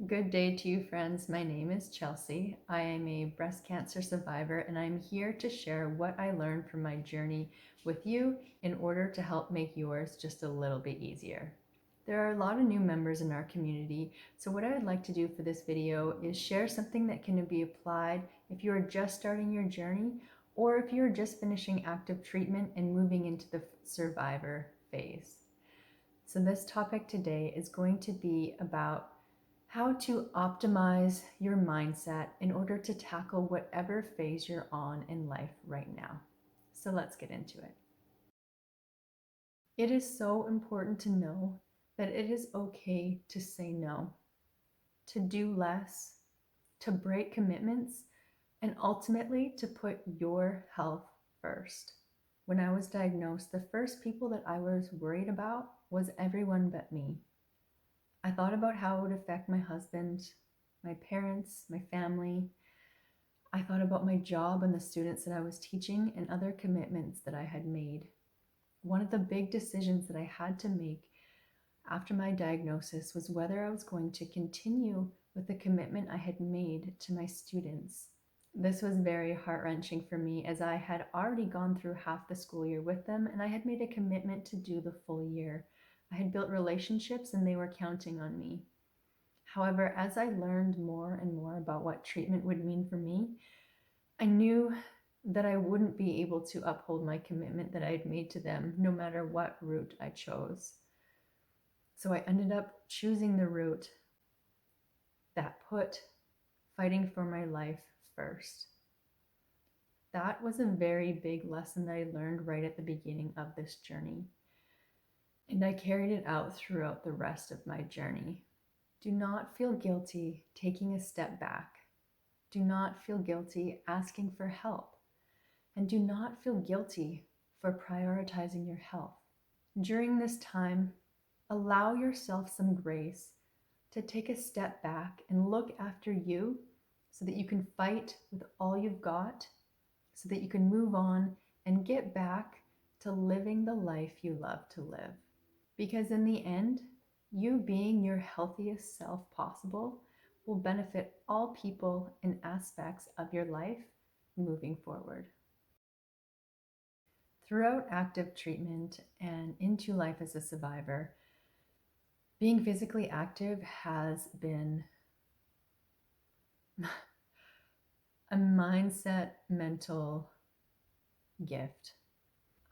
Good day to you, friends. My name is Chelsey. I am a breast cancer survivor, and I'm here to share what I learned from my journey with you in order to help make yours just a little bit easier. There are a lot of new members in our community, so what I would like to do for this video is share something that can be applied if you are just starting your journey or if you're just finishing active treatment and moving into the survivor phase. So this topic today is going to be about how to optimize your mindset in order to tackle whatever phase you're on in life right now. So let's get into it. It is so important to know that it is okay to say no, to do less, to break commitments, and ultimately to put your health first. When I was diagnosed, the first people that I was worried about was everyone but me. I thought about how it would affect my husband, my parents, my family. I thought about my job and the students that I was teaching and other commitments that I had made. One of the big decisions that I had to make after my diagnosis was whether I was going to continue with the commitment I had made to my students. This was very heart-wrenching for me as I had already gone through half the school year with them and I had made a commitment to do the full year. I had built relationships and they were counting on me. However, as I learned more and more about what treatment would mean for me, I knew that I wouldn't be able to uphold my commitment that I had made to them, no matter what route I chose. So I ended up choosing the route that put fighting for my life first. That was a very big lesson that I learned right at the beginning of this journey. And I carried it out throughout the rest of my journey. Do not feel guilty taking a step back. Do not feel guilty asking for help. And do not feel guilty for prioritizing your health. During this time, allow yourself some grace to take a step back and look after you so that you can fight with all you've got, so that you can move on and get back to living the life you love to live. Because in the end, you being your healthiest self possible will benefit all people and aspects of your life moving forward. Throughout active treatment and into life as a survivor, being physically active has been a mindset, mental gift.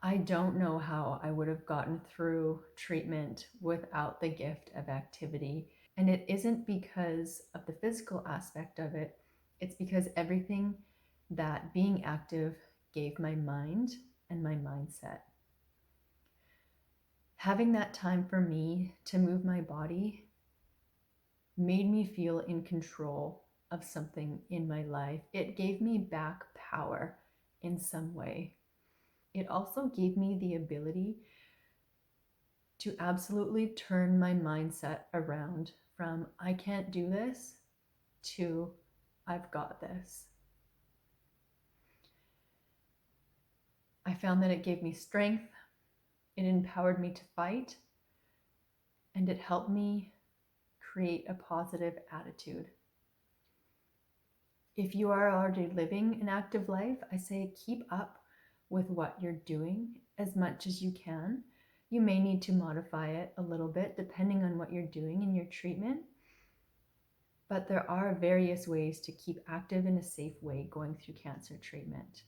I don't know how I would have gotten through treatment without the gift of activity. And it isn't because of the physical aspect of it, it's because everything that being active gave my mind and my mindset. Having that time for me to move my body made me feel in control of something in my life. It gave me back power in some way. It also gave me the ability to absolutely turn my mindset around from I can't do this to I've got this. I found that it gave me strength, it empowered me to fight, and it helped me create a positive attitude. If you are already living an active life, I say keep up with what you're doing as much as you can. You may need to modify it a little bit depending on what you're doing in your treatment, but there are various ways to keep active in a safe way going through cancer treatment.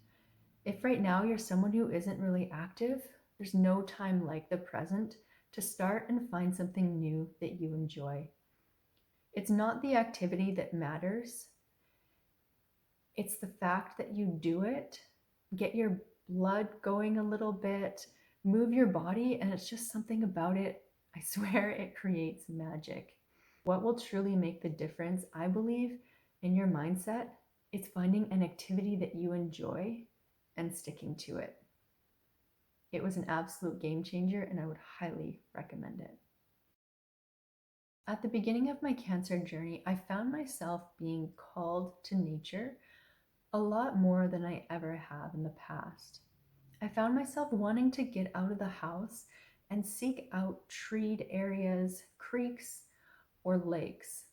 If right now you're someone who isn't really active, there's no time like the present to start and find something new that you enjoy. It's not the activity that matters. It's the fact that you do it, get your blood going a little bit, move your body, and it's just something about it. I swear it creates magic. What will truly make the difference, I believe, in your mindset, it's finding an activity that you enjoy and sticking to it. It was an absolute game changer, and I would highly recommend it. At the beginning of my cancer journey, I found myself being called to nature a lot more than I ever have in the past. I found myself wanting to get out of the house and seek out treed areas, creeks, or lakes.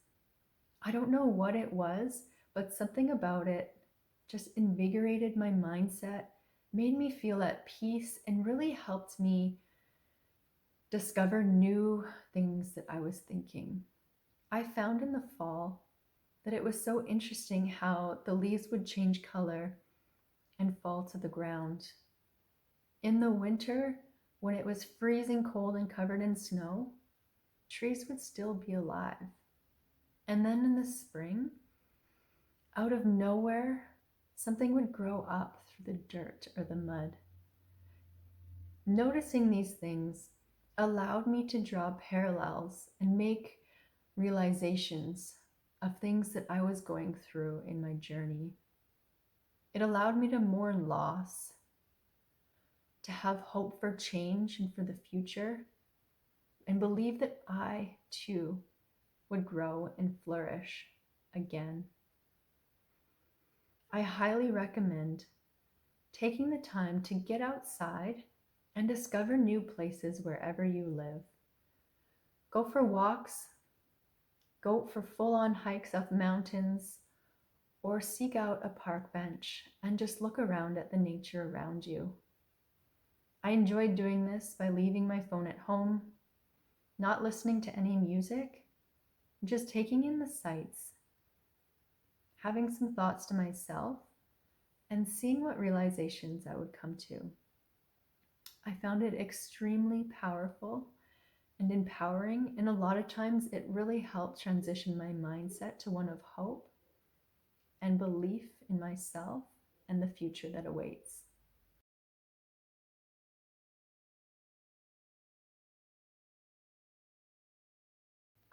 I don't know what it was, but something about it just invigorated my mindset, made me feel at peace, and really helped me discover new things that I was thinking. I found in the fall that it was so interesting how the leaves would change color and fall to the ground. In the winter, when it was freezing cold and covered in snow, trees would still be alive. And then in the spring, out of nowhere, something would grow up through the dirt or the mud. Noticing these things allowed me to draw parallels and make realizations of things that I was going through in my journey. It allowed me to mourn loss, to have hope for change and for the future, and believe that I too would grow and flourish again. I highly recommend taking the time to get outside and discover new places wherever you live. Go for walks, go for full-on hikes up mountains, or seek out a park bench and just look around at the nature around you. I enjoyed doing this by leaving my phone at home, not listening to any music, just taking in the sights, having some thoughts to myself, and seeing what realizations I would come to. I found it extremely powerful and empowering, and a lot of times it really helped transition my mindset to one of hope and belief in myself and the future that awaits.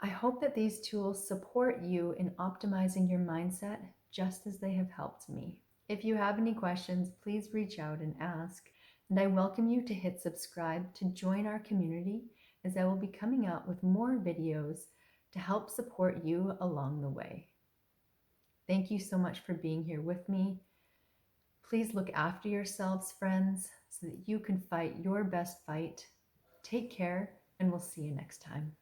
I hope that these tools support you in optimizing your mindset just as they have helped me. If you have any questions, please reach out and ask. And I welcome you to hit subscribe to join our community, as I will be coming out with more videos to help support you along the way. Thank you so much for being here with me. Please look after yourselves, friends, so that you can fight your best fight. Take care, and we'll see you next time.